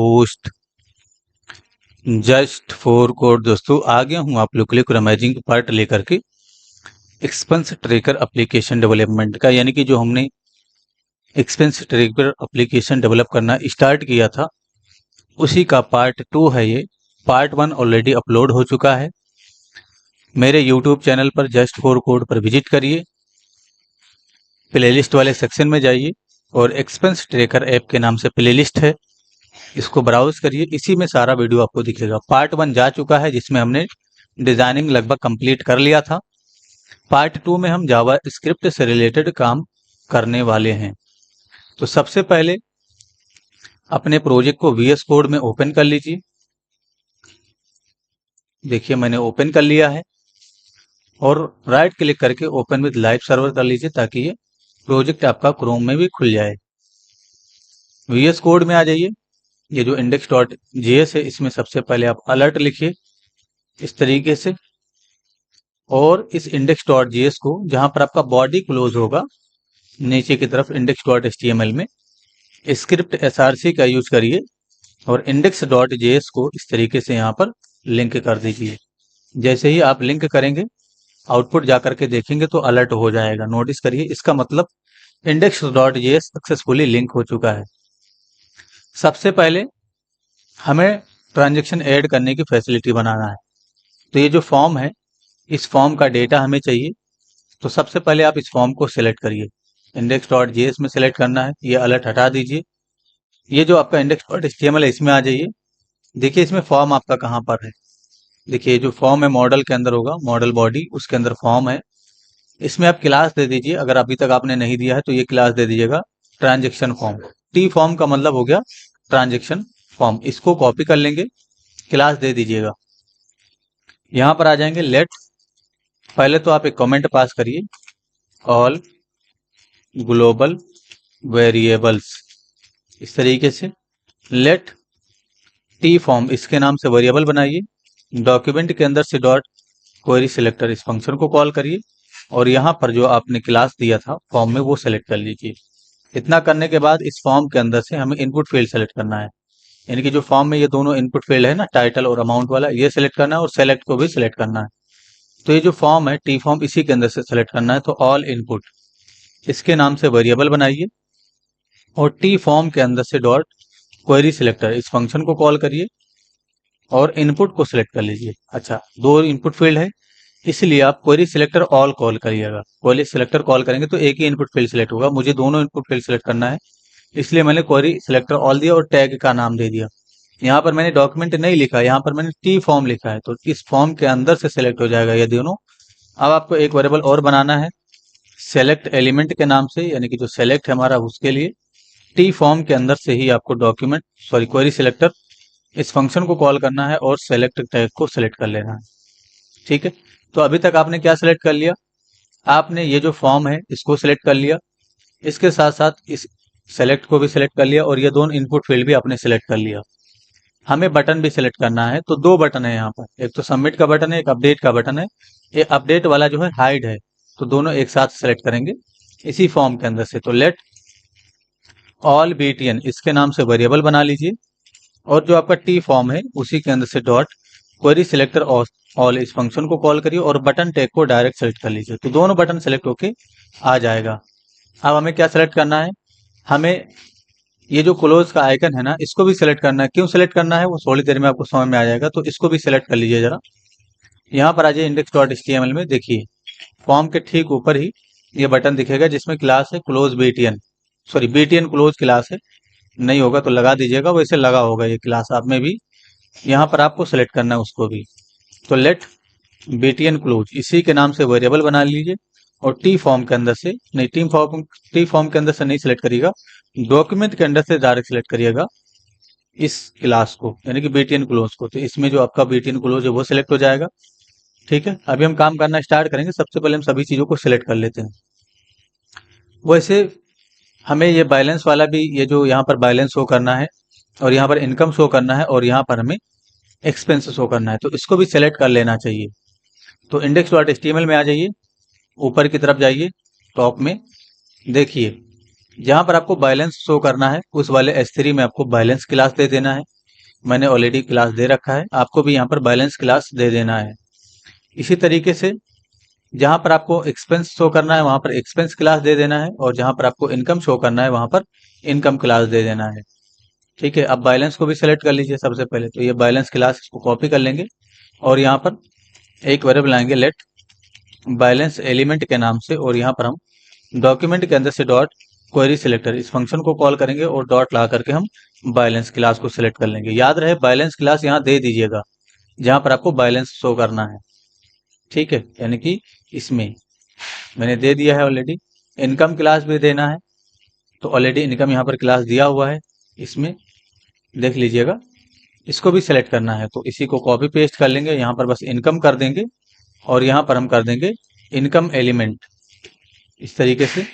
Post just for code. दोस्तों आ गया हूँ आप लोग के लिए एक अमेजिंग पार्ट लेकर के एक्सपेंस ट्रैकर एप्लीकेशन डेवलपमेंट का, यानी कि जो हमने एक्सपेंस ट्रैकर एप्लीकेशन डेवलप करना स्टार्ट किया था उसी का पार्ट 2 है ये। पार्ट 1 ऑलरेडी अपलोड हो चुका है। मेरे यूट्यूब चैनल पर जस्ट फॉर कोड पर विजिट करिए, प्लेलिस्ट वाले सेक्शन में जाइए और एक्सपेंस ट्रैकर ऐप के नाम से प्लेलिस्ट है, इसको ब्राउज करिए। इसी में सारा वीडियो आपको दिखेगा। पार्ट 1 जा चुका है जिसमें हमने डिजाइनिंग लगभग कंप्लीट कर लिया था। पार्ट 2 में हम जावा स्क्रिप्ट से रिलेटेड काम करने वाले हैं। तो सबसे पहले अपने प्रोजेक्ट को VS कोड में ओपन कर लीजिए। देखिए मैंने ओपन कर लिया है और राइट क्लिक करके ओपन विद लाइव सर्वर कर लीजिए ताकि ये प्रोजेक्ट आपका क्रोम में भी खुल जाए। VS कोड में आ जाइए। ये जो index.js है इसमें सबसे पहले आप अलर्ट लिखिए इस तरीके से, और इस index.js को जहां पर आपका बॉडी क्लोज होगा नीचे की तरफ index.html में स्क्रिप्ट src का यूज करिए और index.js को इस तरीके से यहाँ पर लिंक कर दीजिए। जैसे ही आप लिंक करेंगे आउटपुट जाकर के देखेंगे तो अलर्ट हो जाएगा। नोटिस करिए, इसका मतलब index.js सक्सेसफुली लिंक हो चुका है। सबसे पहले हमें ट्रांजैक्शन ऐड करने की फैसिलिटी बनाना है। तो ये जो फॉर्म है इस फॉर्म का डेटा हमें चाहिए। तो सबसे पहले आप इस फॉर्म को सिलेक्ट करिए। index.js में सिलेक्ट करना है, ये अलर्ट हटा दीजिए। ये जो आपका index.html है इसमें आ जाइए। देखिए इसमें फॉर्म आपका कहाँ पर है। देखिए जो फॉर्म है मॉडल के अंदर होगा, मॉडल बॉडी, उसके अंदर फॉर्म है। इसमें आप क्लास दे दीजिए। अगर अभी तक आपने नहीं दिया है तो ये क्लास दे दीजिएगा ट्रांजेक्शन फॉर्म। टी फॉर्म का मतलब हो गया ट्रांजेक्शन फॉर्म। इसको कॉपी कर लेंगे, क्लास दे दीजिएगा। यहाँ पर आ जाएंगे लेट। पहले तो आप एक कमेंट पास करिए, ऑल ग्लोबल वेरिएबल्स, इस तरीके से लेट टी फॉर्म, इसके नाम से वेरिएबल बनाइए। डॉक्यूमेंट के अंदर से डॉट क्वेरी सिलेक्टर, इस फंक्शन को कॉल करिए और यहाँ पर जो आपने क्लास दिया था फॉर्म में वो सेलेक्ट कर लीजिए। इतना करने के बाद इस फॉर्म के अंदर से हमें इनपुट फील्ड सेलेक्ट करना है। यानी कि जो फॉर्म में ये दोनों इनपुट फील्ड है ना, टाइटल और अमाउंट वाला, ये सेलेक्ट करना है और सेलेक्ट को भी सिलेक्ट करना है। तो ये जो फॉर्म है टी फॉर्म, इसी के अंदर से सेलेक्ट करना है। तो ऑल इनपुट, इसके नाम से वेरिएबल बनाइए और टी फॉर्म के अंदर से डॉट क्वेरी सिलेक्टर, इस फंक्शन को कॉल करिए और इनपुट को सिलेक्ट कर लीजिए। अच्छा, दो इनपुट फील्ड है इसलिए आप क्वेरी सिलेक्टर ऑल कॉल करिएगा। क्वेरी सिलेक्टर कॉल करेंगे तो एक ही इनपुट फील्ड सिलेक्ट होगा। मुझे दोनों इनपुट फील्ड सिलेक्ट करना है इसलिए मैंने क्वेरी सिलेक्टर ऑल दिया और टैग का नाम दे दिया। यहाँ पर मैंने डॉक्यूमेंट नहीं लिखा, यहाँ पर मैंने टी फॉर्म लिखा है। तो इस फॉर्म के अंदर से सिलेक्ट हो जाएगा ये दोनों। अब आपको एक वेरिएबल और बनाना है सेलेक्ट एलिमेंट के नाम से, यानी कि जो सेलेक्ट है हमारा उसके लिए टी फॉर्म के अंदर से ही आपको क्वेरी सिलेक्टर, इस फंक्शन को कॉल करना है और सेलेक्ट टैग को सिलेक्ट कर लेना है। ठीक है, तो अभी तक आपने क्या सिलेक्ट कर लिया, आपने ये जो फॉर्म है इसको सिलेक्ट कर लिया, इसके साथ साथ इस सेलेक्ट को भी सिलेक्ट कर लिया और ये दोनों इनपुट फील्ड भी आपने सिलेक्ट कर लिया। हमें बटन भी सिलेक्ट करना है। तो दो बटन है यहाँ पर, एक तो सबमिट का बटन है, एक अपडेट का बटन है। ये अपडेट वाला जो है हाइड है, तो दोनों एक साथ सेलेक्ट करेंगे इसी फॉर्म के अंदर से। तो लेट ऑल BTN, इसके नाम से वेरिएबल बना लीजिए और जो आपका टी फॉर्म है उसी के अंदर से डॉट क्वेरी सिलेक्टर ऑल, इस फंक्शन को कॉल करिए और बटन टैग को डायरेक्ट सेलेक्ट कर लीजिए। तो दोनों बटन सेलेक्ट होके आ जाएगा। अब हमें क्या सेलेक्ट करना है, हमें ये जो क्लोज का आइकन है ना इसको भी सिलेक्ट करना है। क्यों सिलेक्ट करना है वो थोड़ी देर में आपको समझ में आ जाएगा। तो इसको भी सिलेक्ट कर लीजिए जरा। यहाँ पर आ जाइए index.html में, देखिए फॉर्म के ठीक ऊपर ही ये बटन दिखेगा जिसमें क्लास है close BTN, sorry BTN close class है। नहीं होगा तो लगा दीजिएगा, वैसे लगा होगा ये क्लास आप में भी। यहाँ पर आपको सिलेक्ट करना है उसको भी। तो लेट BTN क्लोज, इसी के नाम से वेरिएबल बना लीजिए और टी फॉर्म के अंदर से नहीं, टी फॉर्म के अंदर से नहीं सिलेक्ट करिएगा, डॉक्यूमेंट के अंदर से डायरेक्ट सिलेक्ट करिएगा इस क्लास को, यानी कि BTN क्लोज को। तो इसमें जो आपका BTN क्लोज है वो सिलेक्ट हो जाएगा। ठीक है, अभी हम काम करना स्टार्ट करेंगे। सबसे पहले हम सभी चीजों को सिलेक्ट कर लेते हैं। वैसे हमें ये बैलेंस वाला भी, ये जो यहाँ पर बैलेंस शो करना है और यहाँ पर इनकम शो करना है और यहाँ पर हमें एक्सपेंस शो करना है, तो इसको भी सिलेक्ट कर लेना चाहिए। तो index.html में आ जाइए, ऊपर की तरफ जाइए, टॉप में देखिए जहां पर आपको बैलेंस शो करना है उस वाले S3 में आपको बैलेंस क्लास दे देना है। मैंने ऑलरेडी क्लास दे रखा है, आपको भी यहाँ पर बैलेंस क्लास दे देना है। इसी तरीके से जहां पर आपको एक्सपेंस शो करना है वहां पर एक्सपेंस क्लास दे देना है, और जहां पर आपको इनकम शो करना है वहां पर इनकम क्लास दे देना है। ठीक है, अब बैलेंस को भी सिलेक्ट कर लीजिए। सबसे पहले तो ये बैलेंस क्लास, इसको कॉपी कर लेंगे और यहाँ पर एक वेरिएबल लाएंगे लेट बैलेंस एलिमेंट के नाम से, और यहाँ पर हम डॉक्यूमेंट के अंदर से डॉट क्वेरी सिलेक्टर इस फंक्शन को कॉल करेंगे और डॉट ला करके हम बैलेंस क्लास को सिलेक्ट कर लेंगे। याद रहे बैलेंस क्लास यहाँ दे दीजिएगा जहां पर आपको बैलेंस शो करना है। ठीक है, यानी कि इसमें मैंने दे दिया है ऑलरेडी। इनकम क्लास भी देना है, तो ऑलरेडी इनकम यहाँ पर क्लास दिया हुआ है, इसमें देख लीजिएगा। इसको भी सिलेक्ट करना है, तो इसी को कॉपी पेस्ट कर लेंगे, यहाँ पर बस इनकम कर देंगे और यहाँ पर हम कर देंगे इनकम एलिमेंट इस तरीके से।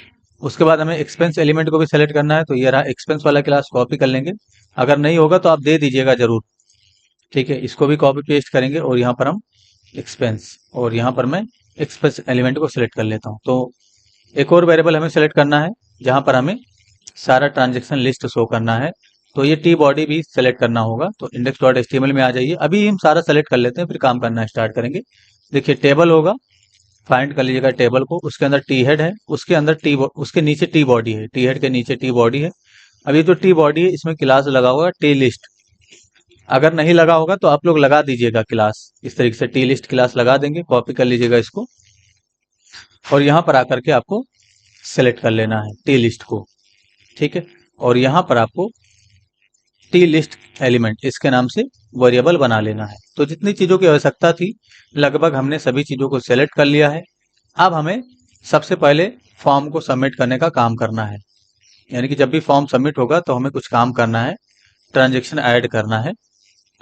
उसके बाद हमें एक्सपेंस एलिमेंट को भी सेलेक्ट करना है, तो ये रहा एक्सपेंस वाला क्लास, कॉपी कर लेंगे। अगर नहीं होगा तो आप दे दीजिएगा जरूर। ठीक है, इसको भी कॉपी पेस्ट करेंगे और यहाँ पर हम एक्सपेंस, और यहाँ पर मैं एक्सपेंस एलिमेंट को सिलेक्ट कर लेता हूँ। तो एक और वेरिएबल हमें सेलेक्ट करना है जहां पर हमें सारा ट्रांजेक्शन लिस्ट शो करना है, तो ये टी बॉडी भी सेलेक्ट करना होगा। तो index.html में आ जाइए। अभी हम सारा सेलेक्ट कर लेते हैं, फिर काम करना स्टार्ट करेंगे। देखिए टेबल होगा, फाइंड कर लीजिएगा टेबल को, उसके अंदर टी हेड है, उसके अंदर उसके नीचे टी बॉडी है, टी हेड के नीचे टी बॉडी है। अब ये जो टी बॉडी है इसमें क्लास लगा होगा टी लिस्ट। अगर नहीं लगा होगा तो आप लोग लगा दीजिएगा क्लास, इस तरीके से टी लिस्ट क्लास लगा देंगे। कॉपी कर लीजिएगा इसको और यहाँ पर आकर के आपको सेलेक्ट कर लेना है टी लिस्ट को। ठीक है, और यहाँ पर आपको टी लिस्ट एलिमेंट इसके नाम से वेरिएबल बना लेना है। तो जितनी चीजों की आवश्यकता थी लगभग हमने सभी चीजों को सेलेक्ट कर लिया है। अब हमें सबसे पहले फॉर्म को सबमिट करने का काम करना है, यानी कि जब भी फॉर्म सबमिट होगा तो हमें कुछ काम करना है, ट्रांजेक्शन ऐड करना है।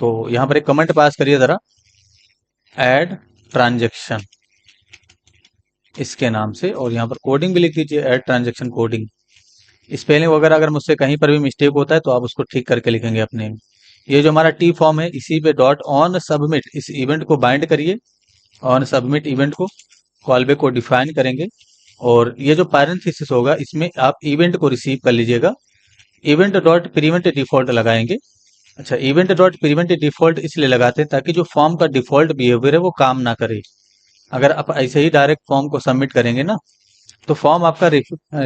तो यहाँ पर एक कमेंट पास करिए जरा, ऐड ट्रांजेक्शन इसके नाम से, और यहाँ पर कोडिंग भी लिख दीजिए, ऐड ट्रांजेक्शन कोडिंग। स्पेलिंग वगैरह अगर मुझसे कहीं पर भी मिस्टेक होता है तो आप उसको ठीक करके लिखेंगे अपने में। ये जो हमारा टी फॉर्म है इसी पे डॉट ऑन सबमिट इस इवेंट को बाइंड करिए। ऑन सबमिट इवेंट को कॉलबैक को डिफाइन करेंगे, और ये जो पैरेंथेसिस होगा इसमें आप इवेंट को रिसीव कर लीजिएगा। इवेंट डॉट प्रीवेंट डिफॉल्ट लगाएंगे। अच्छा, इवेंट डॉट प्रीवेंट डिफॉल्ट इसलिए लगाते हैं ताकि जो फॉर्म का डिफॉल्ट बिहेवियर है वो काम ना करे। अगर आप ऐसे ही डायरेक्ट फॉर्म को सबमिट करेंगे ना तो फॉर्म आपका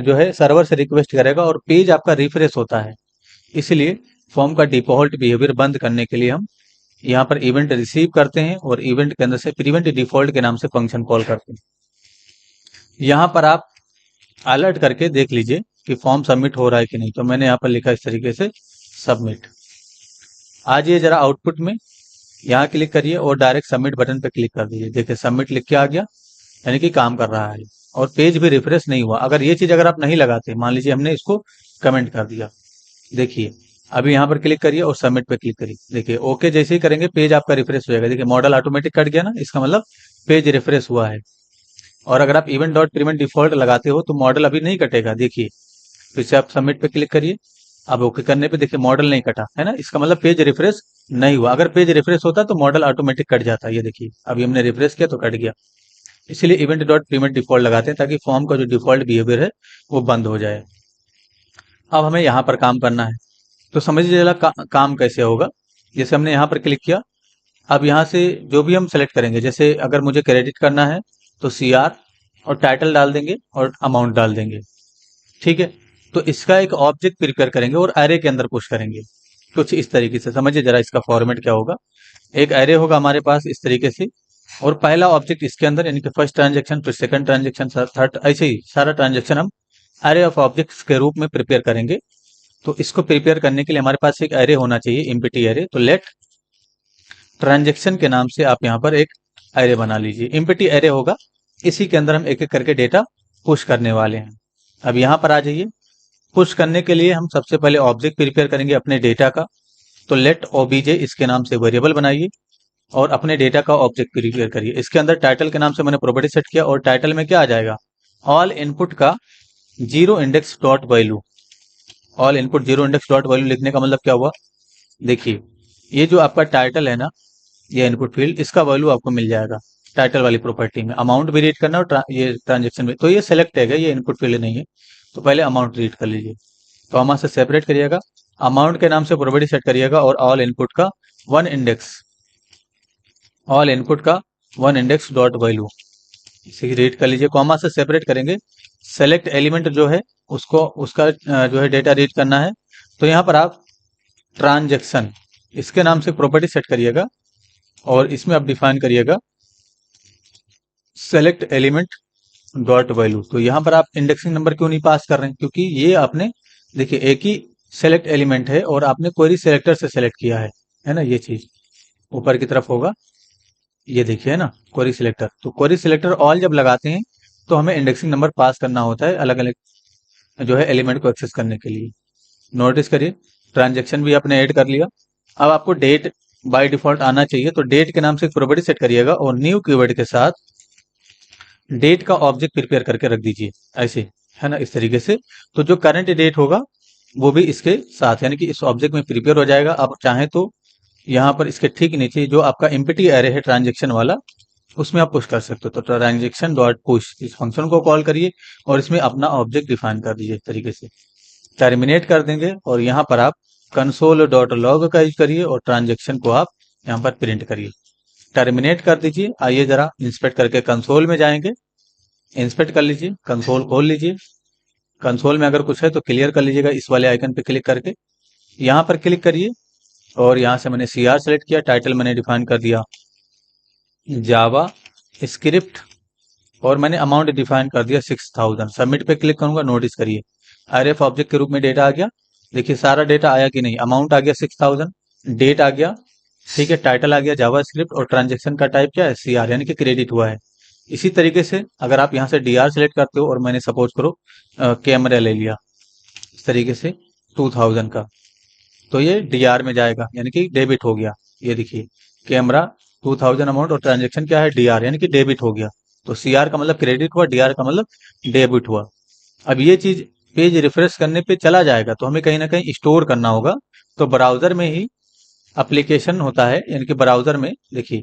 जो है सर्वर से रिक्वेस्ट करेगा और पेज आपका रिफ्रेश होता है। इसलिए फॉर्म का डिफॉल्ट बिहेवियर बंद करने के लिए हम यहाँ पर इवेंट रिसीव करते हैं और इवेंट के अंदर से प्रीवेंट डिफॉल्ट के नाम से फंक्शन कॉल करते हैं। यहाँ पर आप अलर्ट करके देख लीजिए कि फॉर्म सबमिट हो रहा है कि नहीं। तो मैंने यहाँ पर लिखा इस तरीके से सबमिट। आ जाइए जरा आउटपुट में, यहाँ क्लिक करिए और डायरेक्ट सबमिट बटन पे क्लिक कर दीजिए। देखिए सबमिट लिख के आ गया, यानी कि काम कर रहा है और पेज भी रिफ्रेश नहीं हुआ। अगर ये चीज अगर आप नहीं लगाते, मान लीजिए हमने इसको कमेंट कर दिया, देखिए अभी यहाँ पर क्लिक करिए और सबमिट पे क्लिक करिए। देखिए ओके जैसे ही करेंगे पेज आपका रिफ्रेश हो जाएगा। देखिए मॉडल ऑटोमेटिक कट गया ना, इसका मतलब पेज रिफ्रेश हुआ है। और अगर आप इवेंट डॉट प्रीवेंट डिफॉल्ट लगाते हो तो मॉडल अभी नहीं कटेगा। देखिए फिर से आप सबमिट पे क्लिक करिए, अब ओके करने पे देखिए मॉडल नहीं कटा है ना, इसका मतलब पेज रिफ्रेश नहीं हुआ। अगर पेज रिफ्रेश होता तो मॉडल ऑटोमेटिक कट जाता है। ये देखिए अभी हमने रिफ्रेश किया तो कट गया। इसलिए इवेंट डॉट प्रीवेंट डिफॉल्ट लगाते हैं ताकि फॉर्म का जो डिफॉल्ट बिहेवियर है वो बंद हो जाए। अब हमें यहाँ पर काम करना है, तो समझिए जरा काम कैसे होगा। जैसे हमने यहाँ पर क्लिक किया, अब यहाँ से जो भी हम सेलेक्ट करेंगे, जैसे अगर मुझे क्रेडिट करना है तो CR और टाइटल डाल देंगे और अमाउंट डाल देंगे। ठीक है, तो इसका एक ऑब्जेक्ट प्रिपेयर करेंगे और एरे के अंदर पुश करेंगे कुछ इस तरीके से। समझिए जरा इसका फॉर्मेट क्या होगा। एक एरे होगा हमारे पास इस तरीके से, और पहला ऑब्जेक्ट इसके अंदर, यानी कि फर्स्ट ट्रांजेक्शन, फिर सेकंड ट्रांजेक्शन, थर्ड, ऐसे ही सारा ट्रांजेक्शन हम एरे ऑफ ऑब्जेक्ट्स के रूप में प्रिपेयर करेंगे। तो इसको प्रिपेयर करने के लिए हमारे पास एक एरे होना चाहिए, एम्प्टी एरे। तो लेट ट्रांजेक्शन के नाम से आप यहाँ पर एक एरे बना लीजिए, एम्प्टी एरे होगा। इसी के अंदर हम एक एक करके डेटा पुश करने वाले हैं। अब यहाँ पर आ जाइए, पुश करने के लिए हम सबसे पहले ऑब्जेक्ट प्रिपेयर करेंगे अपने डेटा का। तो लेट ओबीजे इसके नाम से वेरिएबल बनाइए और अपने डेटा का ऑब्जेक्ट प्रिपेयर करिए। इसके अंदर टाइटल के नाम से मैंने प्रॉपर्टी सेट किया, और टाइटल में क्या आ जाएगा, ऑल इनपुट का zero index dot value. All input zero index dot value लिखने का मतलब क्या हुआ, देखिए ये जो आपका टाइटल है ना, ये इनपुट फील्ड, इसका वैल्यू आपको मिल जाएगा टाइटल वाली प्रॉपर्टी में। अमाउंट भी रीड करना और ये ट्रांजेक्शन में, तो ये सेलेक्ट है, ये इनपुट फील्ड नहीं है। तो पहले अमाउंट रीड कर लीजिए, कॉमा से सेपरेट करिएगा, अमाउंट के नाम से प्रॉपर्टी सेट करिएगा और ऑल इनपुट का वन इंडेक्स डॉट वैल्यू, इसे रीड कर लीजिए। कॉमा से सेपरेट करेंगे, सेलेक्ट एलिमेंट जो है उसको उसका जो है डेटा रीड करना है। तो यहाँ पर आप ट्रांजेक्शन इसके नाम से प्रॉपर्टी सेट करिएगा और इसमें आप डिफाइन करिएगा सेलेक्ट एलिमेंट डॉट वैल्यू। तो यहाँ पर आप इंडेक्सिंग नंबर क्यों नहीं पास कर रहे हैं, क्योंकि ये आपने देखिए एक ही सेलेक्ट एलिमेंट है और आपने क्वेरी सेलेक्टर से सेलेक्ट किया है ना। ये चीज ऊपर की तरफ होगा, ये देखिए है ना क्वेरी सिलेक्टर। तो क्वेरी सिलेक्टर ऑल जब लगाते हैं तो हमें इंडेक्सिंग नंबर पास करना होता है अलग अलग जो है एलिमेंट को एक्सेस करने के लिए। नोटिस करिए ट्रांजेक्शन भी आपने ऐड कर लिया। अब आपको डेट बाय डिफॉल्ट आना चाहिए, तो डेट के नाम से प्रॉपर्टी सेट करिएगा और न्यू कीवर्ड के साथ डेट का ऑब्जेक्ट प्रिपेयर करके रख दीजिए ऐसे, है ना, इस तरीके से। तो जो करंट डेट होगा वो भी इसके साथ यानी कि इस ऑब्जेक्ट में प्रिपेयर हो जाएगा। आप चाहें तो यहाँ पर इसके ठीक नीचे जो आपका एम्प्टी एरे है ट्रांजेक्शन वाला, उसमें आप पुश कर सकते हो। तो ट्रांजेक्शन डॉट पुश इस फंक्शन को कॉल करिए और इसमें अपना ऑब्जेक्ट डिफाइन कर दीजिए इस तरीके से, टर्मिनेट कर देंगे और यहाँ पर आप कंसोल डॉट लॉग का यूज करिए और ट्रांजेक्शन को आप यहाँ पर प्रिंट करिए। टर्मिनेट कर दीजिए। आइए जरा इंस्पेक्ट करके कंसोल में जाएंगे, इंस्पेक्ट कर लीजिए, कंसोल खोल लीजिए। कंसोल में अगर कुछ है तो क्लियर कर लीजिएगा इस वाले आइकन पे क्लिक करके। यहाँ पर क्लिक करिए और यहाँ से मैंने CR सेलेक्ट किया, टाइटल मैंने डिफाइन कर दिया जावा स्क्रिप्ट और मैंने अमाउंट डिफाइन कर दिया 6000। सबमिट पे क्लिक करूंगा, नोटिस करिए RF ऑब्जेक्ट के रूप में डेटा आ गया। देखिए सारा डेटा आया कि नहीं, अमाउंट आ गया 6000, डेट आ गया, ठीक है, टाइटल आ गया जावा स्क्रिप्ट और ट्रांजेक्शन का टाइप क्या है CR यानी कि क्रेडिट हुआ है। इसी तरीके से अगर आप यहाँ से DR सेलेक्ट करते हो और मैंने सपोज करो कैमरा ले लिया इस तरीके से 2000 का, तो ये DR में जाएगा यानी कि डेबिट हो गया। ये देखिए कैमरा 2000 अमाउंट और ट्रांजेक्शन क्या है DR यानी कि डेबिट हो गया। तो CR का मतलब क्रेडिट हुआ, DR का मतलब डेबिट हुआ। अब ये चीज पेज रिफ्रेश करने पे चला जाएगा तो हमें कहीं ना कहीं स्टोर करना होगा। तो ब्राउजर में ही एप्लीकेशन होता है, यानी कि ब्राउजर में देखिए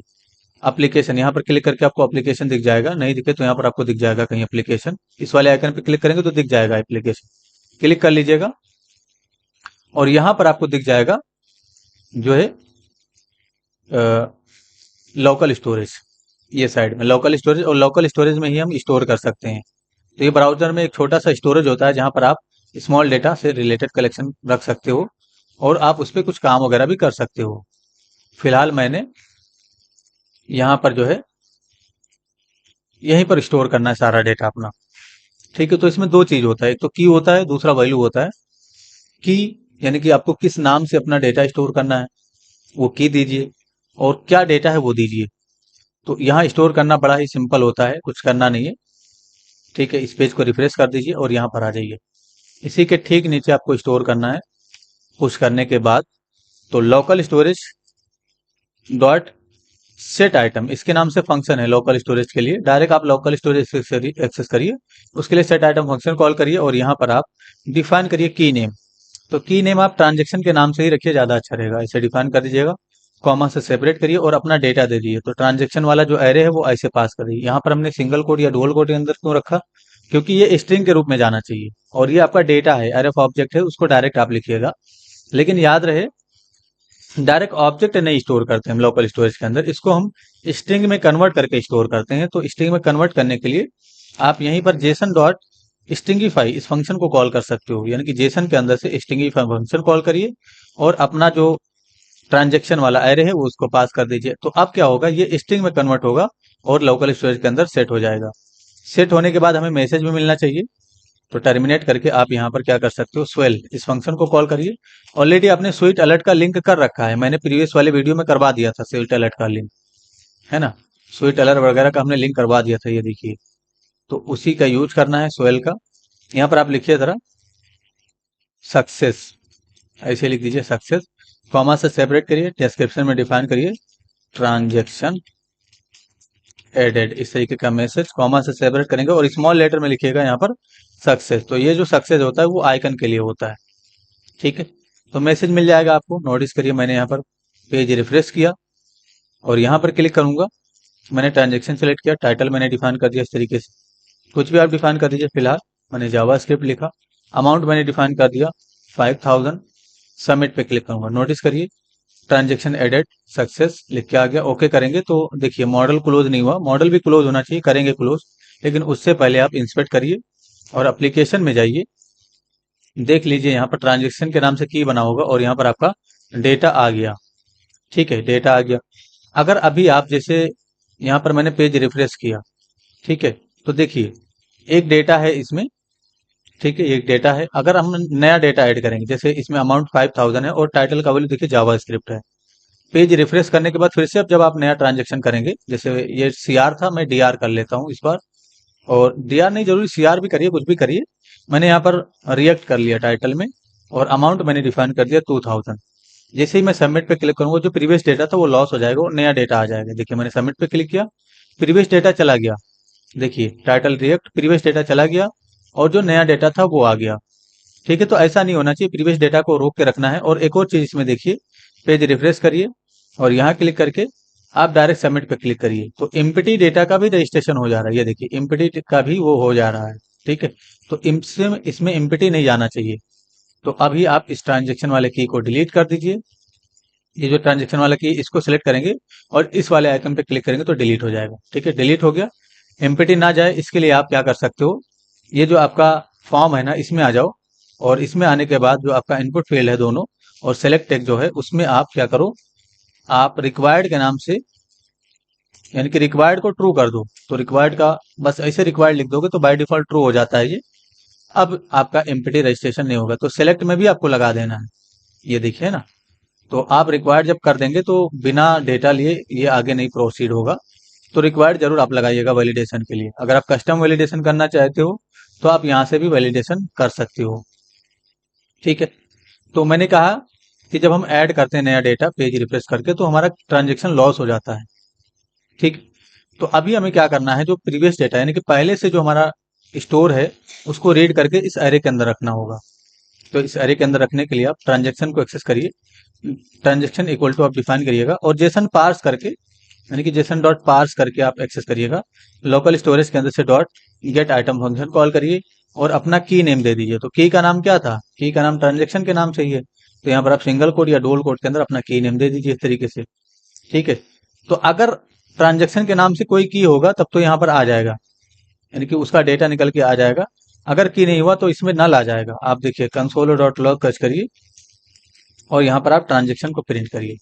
एप्लीकेशन, यहाँ पर क्लिक करके आपको एप्लीकेशन दिख जाएगा, नहीं दिखे तो यहाँ पर आपको दिख जाएगा कहीं एप्लीकेशन, इस वाले आइकन पे क्लिक करेंगे तो दिख जाएगा एप्लीकेशन, क्लिक कर लीजिएगा और यहाँ पर आपको दिख जाएगा जो है लोकल स्टोरेज, ये साइड में लोकल स्टोरेज, और लोकल स्टोरेज में ही हम स्टोर कर सकते हैं। तो ये ब्राउजर में एक छोटा सा स्टोरेज होता है जहां पर आप स्मॉल डेटा से रिलेटेड कलेक्शन रख सकते हो और आप उस पर कुछ काम वगैरह भी कर सकते हो। फिलहाल मैंने यहाँ पर जो है यहीं पर स्टोर करना है सारा डेटा अपना, ठीक है। तो इसमें दो चीज होता है, एक तो की होता है, दूसरा वैल्यू होता है। की यानी कि आपको किस नाम से अपना डेटा स्टोर करना है वो की दीजिए और क्या डेटा है वो दीजिए। तो यहाँ स्टोर करना बड़ा ही सिंपल होता है, कुछ करना नहीं है, ठीक है। इस पेज को रिफ्रेश कर दीजिए और यहाँ पर आ जाइए, इसी के ठीक नीचे आपको स्टोर करना है। पुश करने के बाद तो local storage dot set item इसके नाम से फंक्शन है लोकल स्टोरेज के लिए, डायरेक्ट आप लोकल स्टोरेज एक्सेस करिए, उसके लिए सेट आइटम फंक्शन कॉल करिए और यहाँ पर आप डिफाइन करिए की नेम। तो की नेम आप ट्रांजेक्शन के नाम से ही रखिए, ज्यादा अच्छा रहेगा, इसे डिफाइन कर दीजिएगा, कॉमा से सेपरेट करिए और अपना डेटा दे दीजिए। तो ट्रांजेक्शन वाला जो एरे है वो ऐसे पास कर दीजिए। यहाँ पर हमने सिंगल कोड या डुअल कोड के अंदर क्यों रखा, क्योंकि ये स्ट्रिंग के रूप में जाना चाहिए और ये आपका डेटा है, RF ऑब्जेक्ट है, उसको डायरेक्ट आप लिखिएगा। लेकिन याद रहे डायरेक्ट ऑब्जेक्ट नहीं स्टोर करते हम लोकल स्टोरेज के अंदर, इसको हम स्ट्रिंग में कन्वर्ट करके स्टोर करते हैं। तो स्ट्रिंग में कन्वर्ट करने के लिए आप यहीं पर जेसन डॉट स्ट्रिंगीफाई इस फंक्शन को कॉल कर सकते हो, यानी कि जेसन के अंदर से स्ट्रिंगीफाई फंक्शन कॉल करिए और अपना जो ट्रांजेक्शन वाला एरे है वो उसको पास कर दीजिए। तो अब क्या होगा, ये स्ट्रिंग में कन्वर्ट होगा और लोकल स्टोरेज के अंदर सेट हो जाएगा। सेट होने के बाद हमें मैसेज भी मिलना चाहिए, तो टर्मिनेट करके आप यहाँ पर क्या कर सकते हो, स्वेल इस फंक्शन को कॉल करिए। ऑलरेडी आपने स्वीट अलर्ट का लिंक कर रखा है, मैंने प्रीवियस वाले वीडियो में करवा दिया था स्वीट अलर्ट का लिंक, है ना, स्वीट अलर्ट वगैरह का हमने लिंक करवा दिया था, ये देखिए। तो उसी का यूज करना है स्वेल का। यहाँ पर आप लिखिए जरा सक्सेस, ऐसे लिख दीजिए सक्सेस, कॉमा से सेपरेट करिए, डिस्क्रिप्शन में डिफाइन करिए ट्रांजेक्शन एडेड, इस तरीके का मैसेज कॉमा से सेपरेट करेंगे और स्मॉल लेटर में लिखिएगा यहाँ पर सक्सेस। तो ये जो सक्सेस होता है वो आइकन के लिए होता है, ठीक है। तो मैसेज मिल जाएगा आपको। नोटिस करिए मैंने यहाँ पर पेज रिफ्रेश किया और यहाँ पर क्लिक करूंगा, मैंने ट्रांजेक्शन सेलेक्ट किया, टाइटल मैंने डिफाइन कर दिया इस तरीके से, कुछ भी आप डिफाइन कर दीजिए फिलहाल। मैंने जावास्क्रिप्ट लिखा, अमाउंट मैंने डिफाइन कर दिया 5000, सबमिट पे क्लिक करूंगा। नोटिस करिए ट्रांजेक्शन एडेड सक्सेस लिख के आ गया। ओके करेंगे तो देखिए मॉडल क्लोज नहीं हुआ, मॉडल भी क्लोज होना चाहिए, करेंगे क्लोज, लेकिन उससे पहले आप इंस्पेक्ट करिए और एप्लीकेशन में जाइए, देख लीजिए यहाँ पर ट्रांजेक्शन के नाम से की बना होगा और यहाँ पर आपका डेटा आ गया। ठीक है, डेटा आ गया। अगर अभी आप जैसे यहाँ पर मैंने पेज रिफ्रेश किया, ठीक है, तो देखिए एक डेटा है इसमें, ठीक है, एक डेटा है। अगर हम नया डेटा ऐड करेंगे, जैसे इसमें अमाउंट 5000 है और टाइटल का वैल्यू देखिए जावा स्क्रिप्ट है, पेज रिफ्रेश करने के बाद फिर से अब जब आप नया ट्रांजेक्शन करेंगे, जैसे ये सीआर था, मैं डीआर कर लेता हूँ इस बार, और डीआर नहीं जरूरी, सीआर भी करिए, कुछ भी करिए। मैंने यहाँ पर रिएक्ट कर लिया टाइटल में और अमाउंट मैंने डिफाइन कर दिया 2000। जैसे ही मैं सबमिट पे क्लिक करूंगा, जो प्रीवियस डेटा था वो लॉस हो जाएगा और नया डेटा आ जाएगा। देखिए मैंने सबमिट पे क्लिक किया, प्रीवियस डेटा चला गया, देखिए टाइटल रिएक्ट, प्रीवियस डेटा चला गया और जो नया डेटा था वो आ गया। ठीक है, तो ऐसा नहीं होना चाहिए, प्रीवियस डेटा को रोक के रखना है। और एक और चीज इसमें देखिए, पेज रिफ्रेश करिए और यहाँ क्लिक करके आप डायरेक्ट सबमिट पे क्लिक करिए, तो एम्प्टी डेटा का भी रजिस्ट्रेशन हो जा रहा है। ये देखिए एम्प्टी का भी वो हो जा रहा है। ठीक है, तो इसमें एम्प्टी नहीं जाना चाहिए। तो अभी आप इस ट्रांजेक्शन वाले की को डिलीट कर दीजिए। ये जो ट्रांजेक्शन वाला की इसको सिलेक्ट करेंगे और इस वाले आइकन पे क्लिक करेंगे तो डिलीट हो जाएगा। ठीक है, डिलीट हो गया। एम्प्टी ना जाए इसके लिए आप क्या कर सकते हो, ये जो आपका फॉर्म है ना, इसमें आ जाओ और इसमें आने के बाद जो आपका इनपुट फील्ड है दोनों और सेलेक्ट टेक्स्ट जो है, उसमें आप क्या करो, आप रिक्वायर्ड के नाम से, यानी कि रिक्वायर्ड को ट्रू कर दो। तो रिक्वायर्ड का बस ऐसे रिक्वायर्ड लिख दोगे तो बाय डिफॉल्ट ट्रू हो जाता है ये। अब आपका एम्प्टी रजिस्ट्रेशन नहीं होगा, तो सेलेक्ट में भी आपको लगा देना है, ये देखिए ना। तो आप रिक्वायर्ड जब कर देंगे तो बिना डेटा लिए ये आगे नहीं प्रोसीड होगा। तो रिक्वायर्ड जरूर आप लगाइएगा वैलिडेशन के लिए। अगर आप कस्टम वैलिडेशन करना चाहते हो तो आप यहाँ से भी वैलिडेशन कर सकते हो। ठीक है, तो मैंने कहा कि जब हम ऐड करते हैं नया डेटा पेज रिफ्रेश करके तो हमारा ट्रांजेक्शन लॉस हो जाता है। ठीक, तो अभी हमें क्या करना है, जो प्रीवियस डेटा यानी कि पहले से जो हमारा स्टोर है उसको रीड करके इस एरे के अंदर रखना होगा। तो इस एरे के अंदर रखने के लिए आप ट्रांजेक्शन को एक्सेस करिए, ट्रांजेक्शन इक्वल टू आप डिफाइन करिएगा और जेसन पार्स करके, यानी कि जेसन डॉट पार्स करके आप एक्सेस करिएगा। लोकल स्टोरेज के अंदर से dot get item function call करिए और अपना की नेम दे दीजिए। तो की का नाम क्या था, की का नाम ट्रांजेक्शन के नाम से ही है, तो यहाँ पर आप सिंगल कोड या डबल कोड के अंदर अपना की नेम दे दीजिए इस तरीके से। ठीक है, तो अगर ट्रांजेक्शन के नाम से कोई की होगा तब तो यहाँ पर आ जाएगा, यानी कि उसका डेटा निकल के आ जाएगा। अगर की नहीं हुआ तो इसमें नल आ जाएगा। आप देखिए कंसोल डॉट लॉग सर्च करिए और यहाँ पर आप ट्रांजेक्शन को प्रिंट करिए।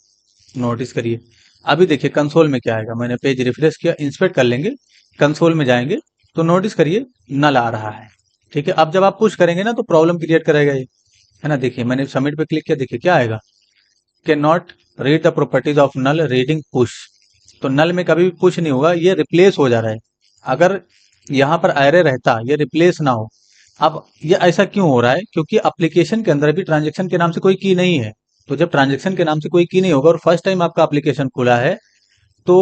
नोटिस करिए अभी देखिए कंसोल में क्या आएगा, मैंने पेज रिफ्रेश किया, इंस्पेक्ट कर लेंगे, कंसोल में जाएंगे तो नोटिस करिए नल आ रहा है। ठीक है, अब जब आप पुश करेंगे ना तो प्रॉब्लम क्रिएट करेगा ये, है ना। देखिए मैंने सबमिट पे क्लिक किया, देखिए क्या आएगा, can not read the properties of null reading push. तो नल में कभी भी पुश नहीं होगा, ये रिप्लेस हो जा रहा है। अगर यहाँ पर एरे रहता, ये रिप्लेस ना हो। अब ये ऐसा क्यों हो रहा है, क्योंकि एप्लीकेशन के अंदर भी ट्रांजेक्शन के नाम से कोई की नहीं है। तो जब ट्रांजेक्शन के नाम से कोई की नहीं होगा और फर्स्ट टाइम आपका एप्लीकेशन खुला है तो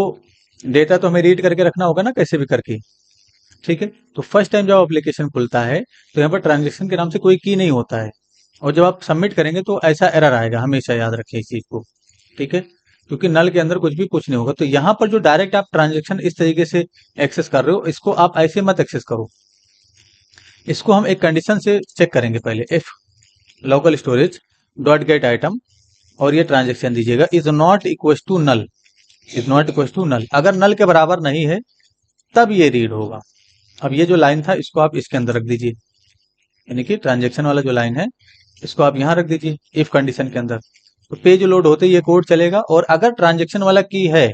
डेटा तो हमें रीड करके रखना होगा ना, कैसे भी करके। ठीक है, तो फर्स्ट टाइम जब एप्लीकेशन खुलता है तो यहाँ पर ट्रांजेक्शन के नाम से कोई की नहीं होता है और जब आप सबमिट करेंगे तो ऐसा एरर आएगा, हमेशा याद रखिए इस चीज को। ठीक है, क्योंकि नल के अंदर कुछ भी कुछ नहीं होगा। तो यहाँ पर जो डायरेक्ट आप ट्रांजेक्शन इस तरीके से एक्सेस कर रहे हो, इसको आप ऐसे मत एक्सेस करो। इसको हम एक कंडीशन से चेक करेंगे पहले, if local storage dot get item और ये ट्रांजेक्शन दीजिएगा is not equal to null, is not equal to null. अगर नल के बराबर नहीं है तब ये रीड होगा। अब ये जो लाइन था इसको आप इसके अंदर रख दीजिए, यानी कि ट्रांजेक्शन वाला जो लाइन है इसको आप यहाँ रख दीजिए इफ कंडीशन के अंदर। तो पेज लोड होते ही ये कोड चलेगा और अगर ट्रांजेक्शन वाला की है,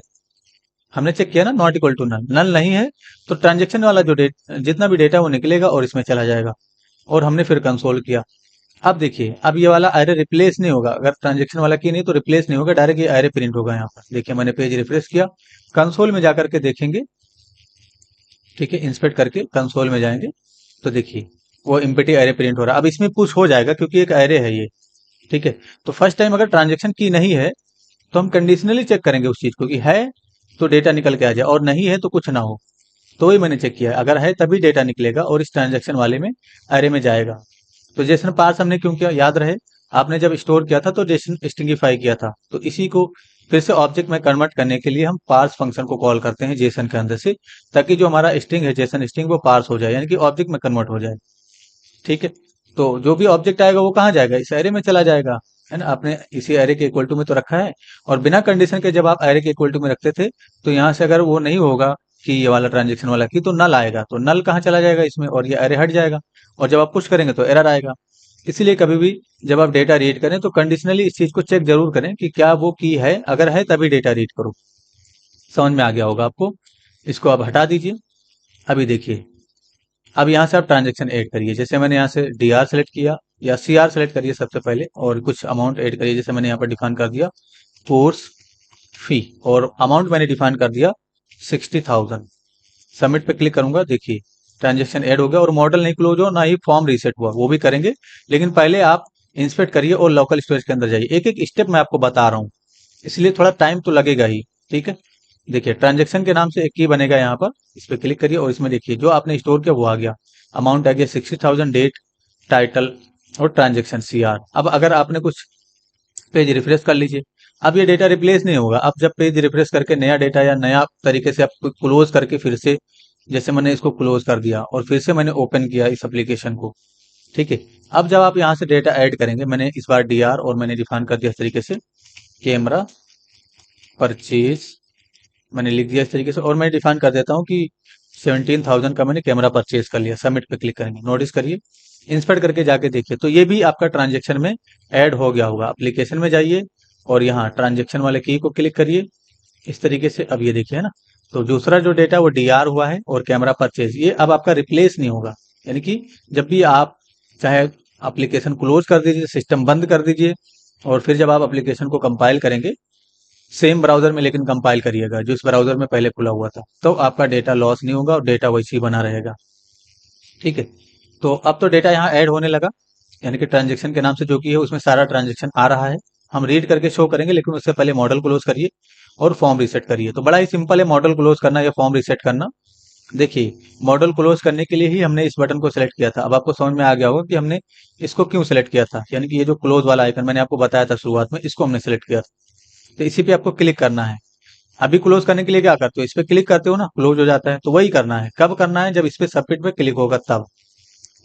हमने चेक किया ना नॉट इक्वल टू नल, नल नहीं है तो ट्रांजेक्शन वाला जो जितना भी डेटा वो निकलेगा और इसमें चला जाएगा। और हमने फिर कंसोल किया। अब देखिए अब ये वाला एरे रिप्लेस नहीं होगा, अगर ट्रांजेक्शन वाला की नहीं तो रिप्लेस नहीं होगा, डायरेक्ट ये एरे प्रिंट होगा यहाँ पर। देखिए मैंने पेज रिफ्रेश किया, कंसोल में जाकर के देखेंगे। ठीक है, इंस्पेक्ट करके कंसोल में जाएंगे तो देखिए वो एम्प्टी एरे प्रिंट हो रहा है। अब इसमें पुश हो जाएगा क्योंकि एक एरे है ये। ठीक है, तो फर्स्ट टाइम अगर ट्रांजेक्शन की नहीं है तो हम कंडीशनली चेक करेंगे उस चीज को कि है तो डेटा निकल के आ जाए और नहीं है तो कुछ ना हो। तो वही मैंने चेक किया, अगर है तभी डेटा निकलेगा और इस ट्रांजेक्शन वाले में एरे में जाएगा। तो जेसन पार्स हमने क्यों किया, याद रहे आपने जब स्टोर किया था तो जेसन स्ट्रिंगिफाई किया था, तो इसी को फिर से ऑब्जेक्ट में कन्वर्ट करने के लिए हम पार्स फंक्शन को कॉल करते हैं जेसन के अंदर से, ताकि जो हमारा स्ट्रिंग है जेसन स्ट्रिंग वो पार्स हो जाए, यानी कि ऑब्जेक्ट में कन्वर्ट हो जाए। ठीक है। तो जो भी ऑब्जेक्ट आएगा वो कहाँ जाएगा, इस एरे में चला जाएगा, है ना। आपने इसी एरे के इक्वल टू में तो रखा है, और बिना कंडीशन के जब आप एरे के इक्वल टू में रखते थे, तो यहाँ से अगर वो नहीं होगा कि ये वाला ट्रांजेक्शन वाला की, तो नल आएगा, तो नल कहाँ चला जाएगा इसमें, और ये एरे हट जाएगा, और जब आप पुश करेंगे तो एरर आएगा। इसीलिए कभी भी जब आप डेटा रीड करें तो कंडीशनली इस चीज को चेक जरूर करें कि क्या वो की है, अगर है तभी डेटा रीड करो। समझ में आ गया होगा आपको। इसको आप हटा दीजिए। अभी देखिए, अब यहाँ से आप ट्रांजेक्शन ऐड करिए। जैसे मैंने यहाँ से डी आर सेलेक्ट किया, या सी आर सेलेक्ट करिए सबसे पहले, और कुछ अमाउंट ऐड करिए। जैसे मैंने यहाँ पर डिफाइन कर दिया कोर्स फी, और अमाउंट मैंने डिफाइन कर दिया 60,000। सबमिट पे क्लिक करूंगा, देखिए ट्रांजेक्शन ऐड हो गया, और मॉडल नहीं क्लोज हो, ना ही फॉर्म रीसेट हुआ, वो भी करेंगे। लेकिन पहले आप इंस्पेक्ट करिए और लोकल स्टोरेज के अंदर जाइए। एक एक स्टेप मैं आपको बता रहा हूँ, इसलिए थोड़ा टाइम तो लगेगा ही। ठीक है। देखिए ट्रांजेक्शन के नाम से एक की बनेगा यहाँ पर, इस पर क्लिक करिए, और इसमें देखिए जो आपने स्टोर किया वो आ गया, अमाउंट आ गया 60,000, डेट, टाइटल और ट्रांजेक्शन सी आर। अब अगर आपने कुछ पेज रिफ्रेश कर लीजिए, अब ये डेटा रिप्लेस नहीं होगा। अब जब पेज रिफ्रेश करके नया डेटा या नया तरीके से आप क्लोज करके फिर से, जैसे मैंने इसको क्लोज कर दिया और फिर से मैंने ओपन किया इस एप्लीकेशन को, ठीक है। अब जब आप यहाँ से डेटा ऐड करेंगे, मैंने इस बार डी आर और मैंने डिफाइन कर दिया इस तरीके से, कैमरा परचेज मैंने लिख दिया इस तरीके से, और मैं डिफाइन कर देता हूँ कि 17,000 का मैंने कैमरा परचेज कर लिया। सबमिट पे क्लिक करेंगे, नोटिस करिए, इंस्पेक्ट करके जाके देखिए, तो ये भी आपका ट्रांजेक्शन में ऐड हो गया होगा। एप्लीकेशन में जाइए और यहाँ ट्रांजेक्शन वाले की को क्लिक करिए इस तरीके से। अब ये देखिए ना, तो दूसरा जो डेटा वो डी आर हुआ है, और कैमरा परचेज ये अब आपका रिप्लेस नहीं होगा। यानी कि जब भी आप चाहे एप्लीकेशन क्लोज कर दीजिए, सिस्टम बंद कर दीजिए, और फिर जब आप एप्लीकेशन को कंपाइल करेंगे सेम ब्राउजर में, लेकिन कंपाइल करिएगा जिस ब्राउजर में पहले खुला हुआ था, तो आपका डेटा लॉस नहीं होगा और डेटा वैसे ही बना रहेगा। ठीक है। तो अब तो डेटा यहाँ ऐड होने लगा, यानी कि ट्रांजेक्शन के नाम से जो कि है उसमें सारा ट्रांजेक्शन आ रहा है। हम रीड करके शो करेंगे, लेकिन उससे पहले मॉडल क्लोज करिए और फॉर्म रीसेट करिए। तो बड़ा ही सिंपल है मॉडल क्लोज करना या फॉर्म रीसेट करना। देखिए मॉडल क्लोज करने के लिए ही हमने इस बटन को सिलेक्ट किया था। अब आपको समझ में आ गया होगा कि हमने इसको क्यों सिलेक्ट किया था, यानी कि ये जो क्लोज वाला आइकन मैंने आपको बताया था शुरुआत में, इसको हमने सिलेक्ट किया था। तो इसी पे आपको क्लिक करना है। अभी क्लोज करने के लिए क्या करते हो, इस पे क्लिक करते हो ना, क्लोज हो जाता है। तो वही करना है। कब करना है, जब इस पे सबमिट पे क्लिक होगा तब।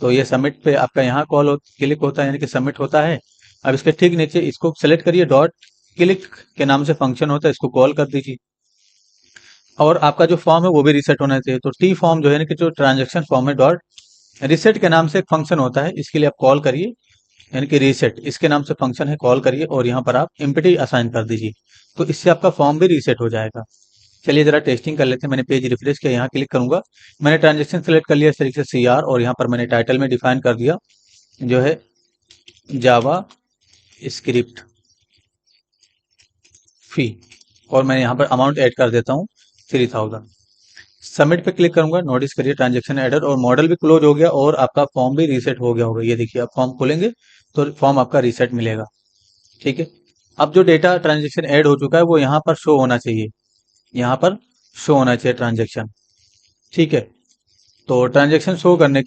तो ये सबमिट पे आपका यहाँ क्लिक होता है, यानी कि सबमिट होता है। अब इसके ठीक नीचे इसको सेलेक्ट करिए, डॉट क्लिक के नाम से फंक्शन होता है, इसको कॉल कर दीजिए। और आपका जो फॉर्म है वो भी रिसेट होना चाहिए। तो टी फॉर्म जो है, यानी कि जो ट्रांजेक्शन फॉर्म है, डॉट रिसेट के नाम से एक फंक्शन होता है, इसके लिए आप कॉल करिए, यानी कि रीसेट इसके नाम से फंक्शन है, कॉल करिए और यहाँ पर आप एम्प्टी असाइन कर दीजिए। तो इससे आपका फॉर्म भी रीसेट हो जाएगा। चलिए जरा टेस्टिंग कर लेते हैं। मैंने पेज रिफ्रेश किया, यहाँ क्लिक करूंगा, मैंने ट्रांजेक्शन सेलेक्ट कर लिया इस तरीके से सी आर, और यहाँ पर मैंने टाइटल में डिफाइन कर दिया जो है जावा स्क्रिप्ट फी, और मैं यहाँ पर अमाउंट ऐड कर देता हूँ 3,000। सबमिट पे क्लिक करूंगा, नोटिस करिए ट्रांजेक्शन एडर और मॉडल भी क्लोज हो गया, और आपका फॉर्म भी रीसेट हो गया होगा। ये देखिए, आप फॉर्म खोलेंगे तो फॉर्म आपका रीसेट मिलेगा। ठीक है। अब जो डेटा ट्रांजेक्शन ऐड हो चुका है वो यहाँ पर शो होना चाहिए, यहाँ पर शो होना चाहिए ट्रांजेक्शन। ठीक है। तो ट्रांजेक्शन शो करने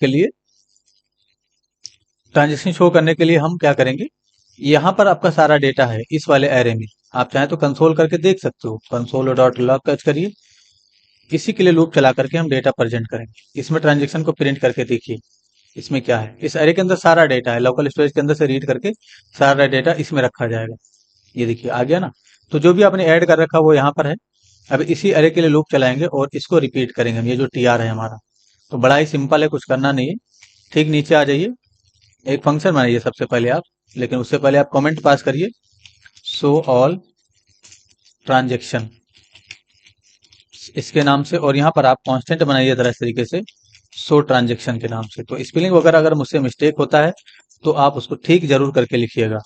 के लिए हम क्या करेंगे, यहाँ पर आपका सारा डेटा है इस वाले एरे में। आप चाहें तो कंसोल करके देख सकते हो, कंसोल डॉट लॉग टच करिए। इसी के लिए लूप चला करके हम डेटा प्रेजेंट करेंगे। इसमें ट्रांजेक्शन को प्रिंट करके देखिए इसमें क्या है। इस एरे के अंदर सारा डेटा है, लोकल स्टोरेज के अंदर से रीड करके सारा डेटा इसमें रखा जाएगा। ये देखिए आ गया ना। तो जो भी आपने ऐड कर रखा वो यहाँ पर है। अब इसी एरे के लिए लूप चलाएंगे और इसको रिपीट करेंगे हम, ये जो टी आर है हमारा। तो बड़ा ही सिंपल है, कुछ करना नहीं है। ठीक नीचे आ जाइए, एक फंक्शन बनाइए सबसे पहले आप, लेकिन उससे पहले आप कमेंट पास करिए, शो ऑल ट्रांजेक्शन इसके नाम से, और यहाँ पर आप कांस्टेंट बनाइए तरह इस तरीके से, शो ट्रांजेक्शन के नाम से। तो स्पेलिंग वगैरह अगर मुझसे मिस्टेक होता है तो आप उसको ठीक जरूर करके लिखिएगा।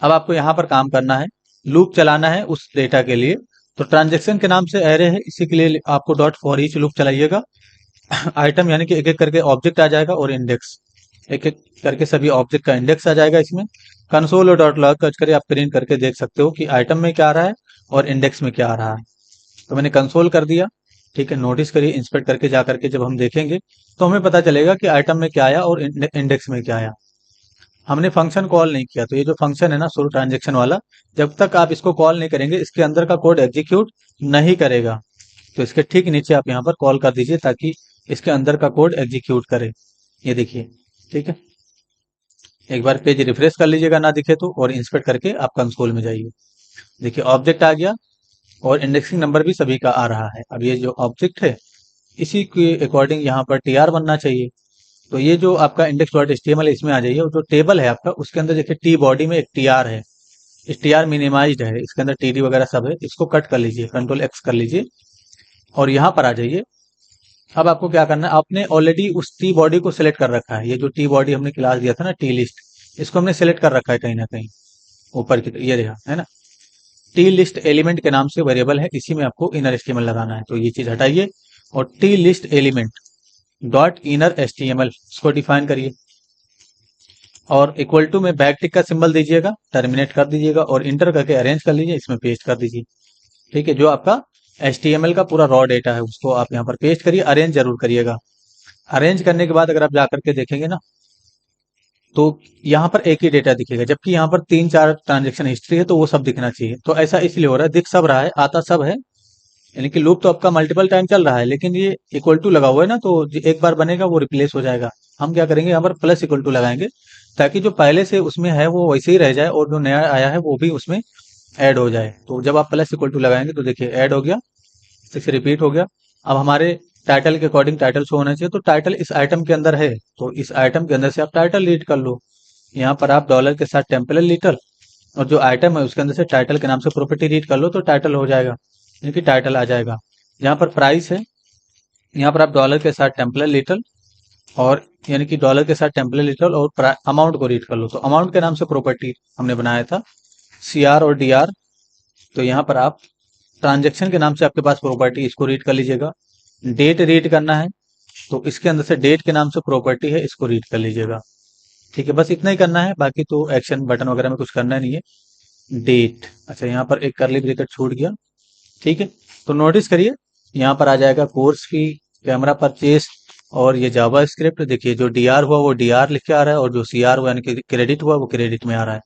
अब आपको यहाँ पर काम करना है, लूप चलाना है उस डेटा के लिए। तो ट्रांजेक्शन के नाम से एरे है, इसी के लिए आपको डॉट फॉर ईच लूप चलाइएगा। आइटम यानी कि एक एक करके ऑब्जेक्ट आ जाएगा, और इंडेक्स एक एक करके सभी ऑब्जेक्ट का इंडेक्स आ जाएगा इसमें। कंसोल और डॉट लॉग टच करके आप प्रिंट करके देख सकते हो कि आइटम में क्या आ रहा है और इंडेक्स में क्या आ रहा है। तो मैंने कंसोल कर दिया। ठीक है। नोटिस करिए, इंस्पेक्ट करके जा करके जब हम देखेंगे तो हमें पता चलेगा कि आइटम में क्या आया और इंडेक्स में क्या आया। हमने फंक्शन कॉल नहीं किया। तो ये जो फंक्शन है ना शुरू ट्रांजेक्शन वाला, जब तक आप इसको कॉल नहीं करेंगे इसके अंदर का कोड एग्जीक्यूट नहीं करेगा। तो इसके ठीक नीचे आप यहाँ पर कॉल कर दीजिए ताकि इसके अंदर का कोड एग्जीक्यूट करे। ये देखिए ठीक है, एक बार पेज रिफ्रेश कर लीजिएगा ना दिखे तो, और इंस्पेक्ट करके आप कंसोल में जाइए। देखिए ऑब्जेक्ट आ गया और इंडेक्सिंग नंबर भी सभी का आ रहा है। अब ये जो ऑब्जेक्ट है इसी के अकॉर्डिंग यहाँ पर टीआर बनना चाहिए। तो ये जो आपका इंडेक्स डॉट एचटीएमएल है इसमें आ जाइए, और जो टेबल है आपका उसके अंदर देखिए टी बॉडी में एक टीआर है, इस टीआर मिनिमाइज्ड है, इसके अंदर टीडी वगैरह सब है, इसको कट कर लीजिए, कंट्रोल एक्स कर लीजिए और यहाँ पर आ जाइए। अब आपको क्या करना है, आपने ऑलरेडी उस टी बॉडी को सिलेक्ट कर रखा है, ये जो टी बॉडी हमने क्लास दिया था ना टी लिस्ट, इसको हमने सिलेक्ट कर रखा है कहीं ना कहीं ऊपर की ये रहा है ना, टी लिस्ट एलिमेंट के नाम से वेरिएबल है, इसी में आपको इनर एचटीएमएल लगाना है। तो ये चीज हटाइए और T list element dot inner HTML इसको डिफाइन करिए, और इक्वल टू में बैक टिक का सिंबल दीजिएगा, टर्मिनेट कर दीजिएगा और इंटर करके अरेंज कर लीजिए, इसमें पेस्ट कर दीजिए। ठीक है, जो आपका HTML का पूरा रॉ डेटा है उसको आप यहाँ पर पेस्ट करिए, अरेंज जरूर करिएगा। अरेंज करने के बाद अगर आप जाकर के देखेंगे ना तो यहाँ पर एक ही डेटा दिखेगा, जबकि यहाँ पर 3-4 ट्रांजेक्शन हिस्ट्री है तो वो सब दिखना चाहिए। तो ऐसा इसलिए हो रहा है, दिख सब रहा है, आता सब है, यानी कि लूप तो आपका मल्टीपल टाइम चल रहा है, लेकिन ये इक्वल टू लगा हुआ है ना, तो एक बार बनेगा वो रिप्लेस हो जाएगा। हम क्या करेंगे, यहाँ पर प्लस इक्वल टू लगाएंगे ताकि जो पहले से उसमें है वो वैसे ही रह जाए और जो नया आया है वो भी उसमें ऐड हो जाए। तो जब आप प्लस इक्वल टू लगाएंगे तो देखिए ऐड हो गया, फिर रिपीट हो गया। अब हमारे टाइटल के अकॉर्डिंग टाइटल शो होना चाहिए, तो टाइटल इस आइटम के अंदर है तो इस आइटम के अंदर से आप टाइटल रीड कर लो। यहाँ पर आप डॉलर के साथ टेम्पलेट लिटल और जो आइटम है उसके अंदर से टाइटल के नाम से प्रॉपर्टी रीड कर लो तो टाइटल हो जाएगा, यानी कि टाइटल आ जाएगा। यहाँ पर प्राइस है, यहाँ पर आप डॉलर के साथ टेम्पलेट लिटल और यानी कि डॉलर के साथ टेम्पलेट लिटल और अमाउंट को रीड कर लो, तो अमाउंट के नाम से प्रॉपर्टी हमने बनाया था CR और DR। तो यहाँ पर आप ट्रांजेक्शन के नाम से आपके पास प्रॉपर्टी, इसको रीड कर लीजिएगा। डेट रीड करना है तो इसके अंदर से डेट के नाम से प्रॉपर्टी है, इसको रीड कर लीजिएगा। ठीक है, बस इतना ही करना है, बाकी तो एक्शन बटन वगैरह में कुछ करना नहीं है। डेट, अच्छा यहाँ पर एक करली ब्रैकेट छूट गया। ठीक है, तो नोटिस करिए यहाँ पर आ जाएगा कोर्स फी, कैमरा परचेस और ये जावा स्क्रिप्ट। देखिए जो DR हुआ वो DR लिख के आ रहा है और जो CR हुआ यानी कि क्रेडिट हुआ वो क्रेडिट में आ रहा है।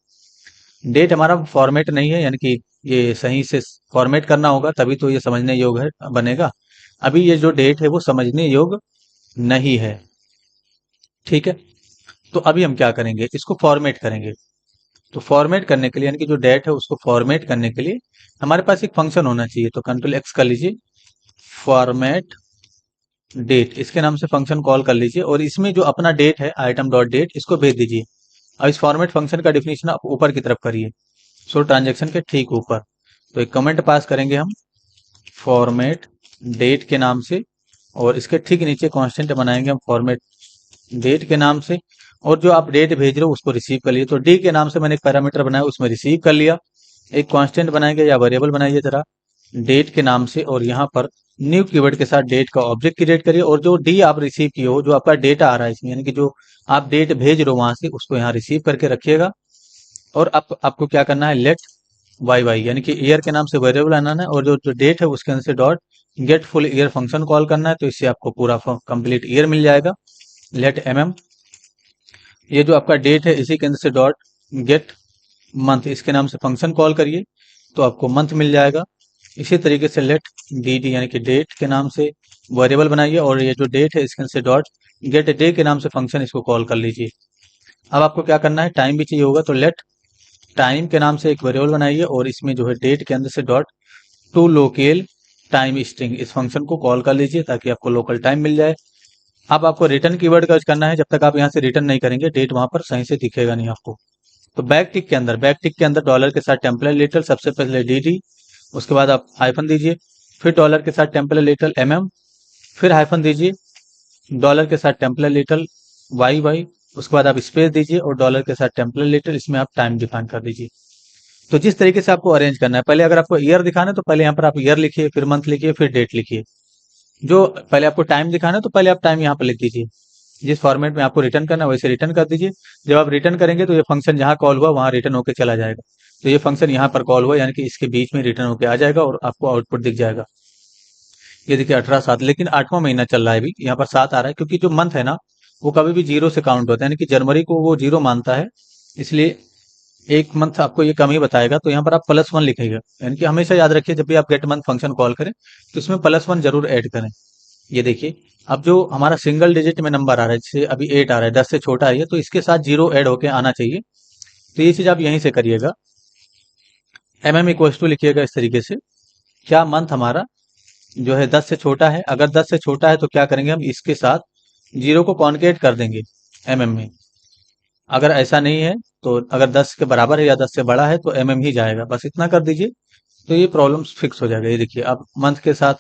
डेट हमारा फॉर्मेट नहीं है, यानी कि ये सही से फॉर्मेट करना होगा तभी तो ये समझने योग्य है बनेगा। अभी ये जो डेट है वो समझने योग्य नहीं है। ठीक है, तो अभी हम क्या करेंगे, इसको फॉर्मेट करेंगे। तो फॉर्मेट करने के लिए यानी कि जो डेट है उसको फॉर्मेट करने के लिए हमारे पास एक फंक्शन होना चाहिए, तो कंट्रोल एक्स कर लीजिए, फॉर्मेट डेट इसके नाम से फंक्शन कॉल कर लीजिए और इसमें जो अपना डेट है आइटम डॉट डेट इसको भेज दीजिए। अब इस फॉर्मेट फंक्शन का डिफिनेशन आप ऊपर की तरफ करिए, सो ट्रांजेक्शन के ठीक ऊपर। तो एक कमेंट पास करेंगे हम फॉर्मेट डेट के नाम से और इसके ठीक नीचे कांस्टेंट बनाएंगे हम फॉर्मेट डेट के नाम से, और जो आप डेट भेज रहे हो उसको रिसीव कर लिए। तो डी के नाम से मैंने एक पैरामीटर बनाया उसमें रिसीव कर लिया। एक कांस्टेंट बनाएंगे या वेरिएबल बनाइए जरा डेट के नाम से, और यहाँ पर न्यू कीवर्ड के साथ डेट का ऑब्जेक्ट क्रिएट करिए और जो डी आप रिसीव किए हो, जो आपका डेटा आ रहा है इसमें यानी कि जो आप डेट भेज रहे हो वहां से उसको यहाँ रिसीव करके रखिएगा। और आपको क्या करना है, लेट वाई यानी कि ईयर के नाम से वेरिएबल आना है और जो डेट है उसके अंदर से dot get full year function call करना है, तो इससे आपको पूरा कंप्लीट ईयर मिल जाएगा। लेट ये जो आपका डेट है इसी के अंदर से डॉट गेट मंथ इसके नाम से फंक्शन कॉल करिए तो आपको मंथ मिल जाएगा। इसी तरीके से लेट डी यानी कि डेट के नाम से वेरिएबल बनाइए और ये जो डेट है इसके अंदर से डॉट गेट डे के नाम से फंक्शन इसको कॉल कर लीजिए। अब आपको क्या करना है, टाइम भी चाहिए होगा तो लेट टाइम के नाम से एक वेरिएबल बनाइए और इसमें जो है डेट के अंदर से dot to local time string इस फंक्शन को कॉल कर लीजिए ताकि आपको लोकल टाइम मिल जाए। अब आपको रिटर्न कीवर्ड का यूज करना है, जब तक आप यहाँ से रिटर्न नहीं करेंगे डेट वहां पर सही से दिखेगा नहीं आपको। तो बैक टिक के अंदर डॉलर के साथ टेम्पलेट लिटल सबसे पहले डी, उसके बाद आप हाइफन दीजिए, फिर डॉलर के साथ टेम्पलेट लिटल फिर हाइफन दीजिए, डॉलर के साथ टेम्पलेट लिटल वाई, उसके बाद आप स्पेस दीजिए और डॉलर के साथ टेम्पलेट लिटल इसमें आप टाइम डिफाइन कर दीजिए। तो जिस तरीके से आपको अरेंज करना है, पहले अगर आपको ईयर दिखाना है तो पहले यहाँ पर आप ईयर लिखिए, फिर मंथ लिखिए, फिर डेट लिखिए। जो पहले आपको टाइम दिखाना है तो पहले आप टाइम यहाँ पर लिख दीजिए, जिस फॉर्मेट में आपको रिटर्न करना है वैसे रिटर्न कर दीजिए। जब आप रिटर्न करेंगे तो ये फंक्शन जहाँ कॉल हुआ वहां रिटर्न होकर चला जाएगा, तो ये फंक्शन यहाँ पर कॉल हुआ यानी कि इसके बीच में रिटर्न होकर आ जाएगा और आपको आउटपुट दिख जाएगा। ये देखिए 18/7, लेकिन 8वां महीना चल रहा है अभी, यहाँ पर 7 आ रहा है क्योंकि जो मंथ है ना वो कभी भी जीरो से काउंट होता है, यानी कि जनवरी को वो जीरो मानता है, इसलिए एक मंथ आपको ये कम ही बताएगा। तो यहाँ पर आप +1 लिखेगा, यानी कि हमेशा याद रखिए जब भी आप गेट मंथ फंक्शन कॉल करें तो इसमें +1 जरूर ऐड करें। ये देखिए, अब जो हमारा सिंगल डिजिट में नंबर आ रहा है, जैसे अभी 8 आ रहा है, 10 से छोटा है ये, तो इसके साथ जीरो ऐड होके आना चाहिए। तो ये चीज आप यहीं से करिएगा। इक्वल्स टू लिखिएगा इस तरीके से, क्या मंथ हमारा जो है 10 से छोटा है। अगर 10 से छोटा है तो क्या करेंगे, हम इसके साथ जीरो को कॉन्केट कर देंगे में। अगर ऐसा नहीं है तो अगर 10 के बराबर है या 10 से बड़ा है तो ही जाएगा, बस इतना कर दीजिए। तो ये प्रॉब्लम फिक्स हो जाएगा। ये देखिए, अब मंथ के साथ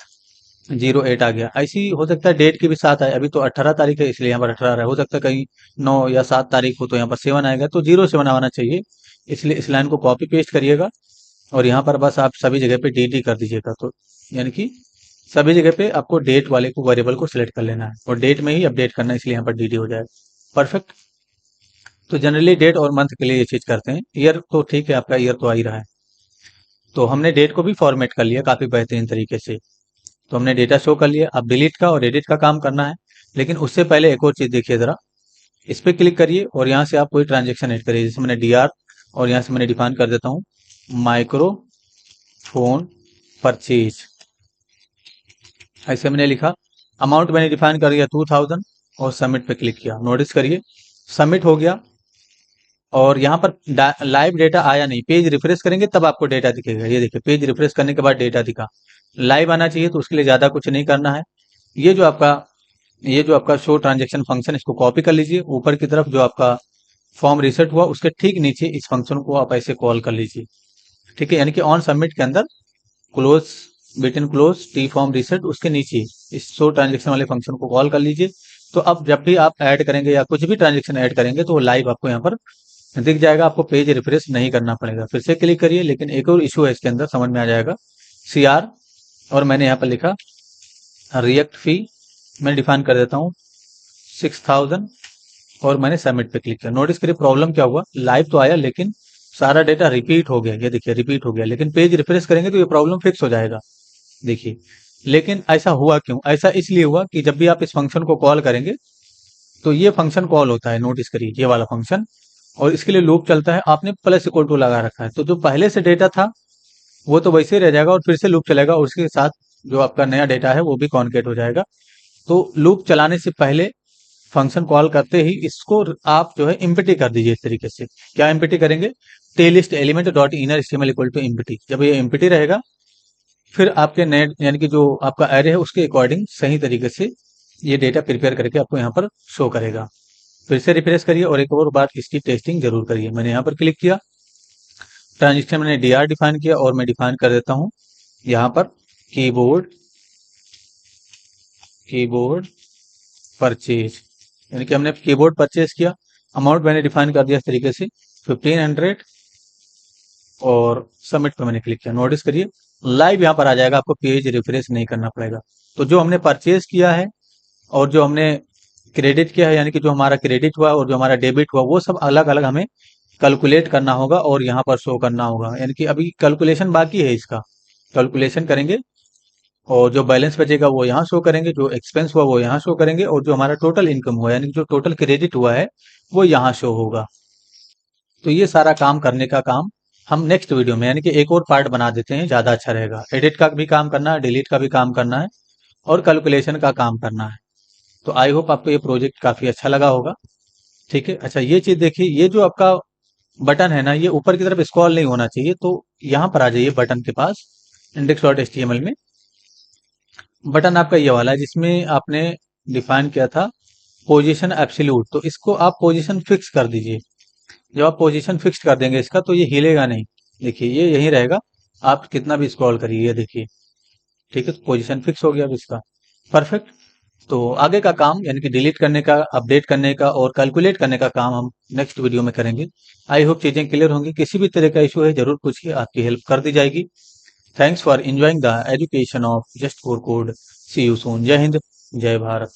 08 आ गया। ऐसे ही हो सकता है डेट के भी साथ आए। अभी तो 18 तारीख है इसलिए यहाँ पर 18 है, हो सकता है कहीं 9 या 7 तारीख हो तो यहाँ पर 7 आएगा, तो 07 आना चाहिए। इसलिए इस लाइन को कॉपी पेस्ट करिएगा और यहाँ पर बस आप सभी जगह पे डी कर दीजिएगा। तो यानी कि सभी जगह पे आपको डेट वाले को वेरिएबल को सिलेक्ट कर लेना है और डेट में ही अपडेट करना है, इसलिए यहाँ पर डी हो जाएगा। परफेक्ट। तो जनरली डेट और मंथ के लिए ये चीज करते हैं। ईयर तो ठीक है, आपका ईयर तो आ ही रहा है। तो हमने डेट को भी फॉर्मेट कर लिया काफी बेहतरीन तरीके से। तो हमने डेटा शो कर लिया। अब डिलीट का और एडिट का काम करना है, लेकिन उससे पहले एक और चीज देखिए जरा। इस पे क्लिक करिए और यहाँ से आप कोई ट्रांजेक्शन ऐड करिए। जैसे मैंने और यहाँ से मैंने डिफाइन कर देता हूँ माइक्रोफोन परचेज, ऐसे मैंने लिखा। अमाउंट मैंने डिफाइन कर दिया 2000 और सबमिट पे क्लिक किया। नोटिस करिए सबमिट हो गया और यहाँ पर लाइव डेटा आया नहीं। पेज रिफ्रेश करेंगे तब आपको डेटा दिखेगा। ये देखिए, पेज रिफ्रेश करने के बाद डेटा दिखा। लाइव आना चाहिए तो उसके लिए ज्यादा कुछ नहीं करना है। ये जो आपका शो ट्रांजेक्शन फंक्शन, इसको कॉपी कर लीजिए। ऊपर की तरफ जो आपका फॉर्म रिसेट हुआ उसके ठीक नीचे इस फंक्शन को आप ऐसे कॉल कर लीजिए। ठीक है, यानी कि ऑन सबमिट के अंदर क्लोज बिटन क्लोज टी फॉर्म रिसेट, उसके नीचे इस शो ट्रांजेक्शन वाले फंक्शन को कॉल कर लीजिए। तो अब जब भी आप ऐड करेंगे या कुछ भी ट्रांजेक्शन ऐड करेंगे तो वो लाइव आपको यहाँ पर दिख जाएगा। आपको पेज रिफ्रेश नहीं करना पड़ेगा। फिर से क्लिक करिए। लेकिन एक और इशू है इसके अंदर, समझ में आ जाएगा। CR और मैंने यहाँ पर लिखा रिएक्ट फी, मैं डिफाइन कर देता हूँ 6000 और मैंने सबमिट पे क्लिक किया। नोटिस करिए प्रॉब्लम क्या हुआ, लाइव तो आया लेकिन सारा डेटा रिपीट हो गया। ये देखिए रिपीट हो गया, लेकिन पेज रिफ्रेश करेंगे तो ये प्रॉब्लम फिक्स हो जाएगा। देखिए, लेकिन ऐसा हुआ क्यों? ऐसा इसलिए हुआ कि जब भी आप इस फंक्शन को कॉल करेंगे तो ये फंक्शन कॉल होता है। नोटिस करिए ये वाला फंक्शन, और इसके लिए लूप चलता है। आपने प्लस इक्वल टू लगा रखा है, तो जो पहले से डेटा था वो तो वैसे ही रह जाएगा और फिर से लूप चलेगा और उसके साथ जो आपका नया डेटा है वो भी कॉन्केट हो जाएगा। तो लूप चलाने से पहले फंक्शन कॉल करते ही इसको आप जो है इम्पिटी कर दीजिए इस तरीके से। क्या इम्पिटी करेंगे? टेलिस्ट element dot inner HTML equal to empty. जब ये इम्पिटी रहेगा फिर आपके नेट यानी कि जो आपका एरे है उसके अकॉर्डिंग सही तरीके से ये डेटा प्रिपेयर करके आपको यहाँ पर शो करेगा। फिर से रिफ्रेश करिए और एक और बार इसकी टेस्टिंग जरूर करिए। मैंने यहाँ पर क्लिक किया, ट्रांजेक्शन मैंने DR डिफाइन किया और मैं डिफाइन कर देता हूँ यहाँ पर कीबोर्ड परचेज, यानी कि हमने कीबोर्ड परचेज किया। अमाउंट मैंने डिफाइन कर दिया इस तरीके से 1500 और सबमिट पे मैंने क्लिक किया। नोटिस करिए लाइव यहाँ पर आ जाएगा, आपको पेज रिफ्रेश नहीं करना पड़ेगा। तो जो हमने परचेज किया है और जो हमने क्रेडिट किया है, यानी कि जो हमारा क्रेडिट हुआ और जो हमारा डेबिट हुआ, वो सब अलग अलग हमें कैलकुलेट करना होगा और यहाँ पर शो करना होगा। यानी कि अभी कैलकुलेशन बाकी है, इसका कैलकुलेशन करेंगे और जो बैलेंस बचेगा वो यहाँ शो करेंगे, जो एक्सपेंस हुआ वो यहाँ शो करेंगे और जो हमारा टोटल इनकम हुआ यानी कि जो टोटल क्रेडिट हुआ है वो यहाँ शो होगा। तो ये सारा काम करने का काम हम नेक्स्ट वीडियो में यानी कि एक और पार्ट बना देते हैं, ज्यादा अच्छा रहेगा। एडिट का भी काम करना है, डिलीट का भी काम करना है और कैलकुलेशन का काम करना है। तो आई होप आपको ये प्रोजेक्ट काफी अच्छा लगा होगा। ठीक है, अच्छा ये चीज देखिए, ये जो आपका बटन है ना, ये ऊपर की तरफ स्क्रॉल नहीं होना चाहिए। तो यहाँ पर आ जाइए बटन के पास, index.html में बटन आपका ये वाला है जिसमें आपने डिफाइन किया था पोजीशन एब्सोल्यूट। तो इसको आप पोजीशन फिक्स कर दीजिए। जब आप पोजीशन फिक्स कर देंगे इसका तो ये हिलेगा नहीं। देखिए ये यहीं रहेगा, आप कितना भी स्क्रॉल करिए, ये देखिए। ठीक है, तो पोजीशन फिक्स हो गया अब इसका। परफेक्ट। तो आगे का काम यानी कि डिलीट करने का, अपडेट करने का और कैलकुलेट करने का काम हम नेक्स्ट वीडियो में करेंगे। आई होप चीजें क्लियर होंगी। किसी भी तरह का इशू है जरूर पूछिए, आपकी हेल्प कर दी जाएगी। Thanks for enjoying the education of just for code. See you soon. जय हिंद, जय भारत।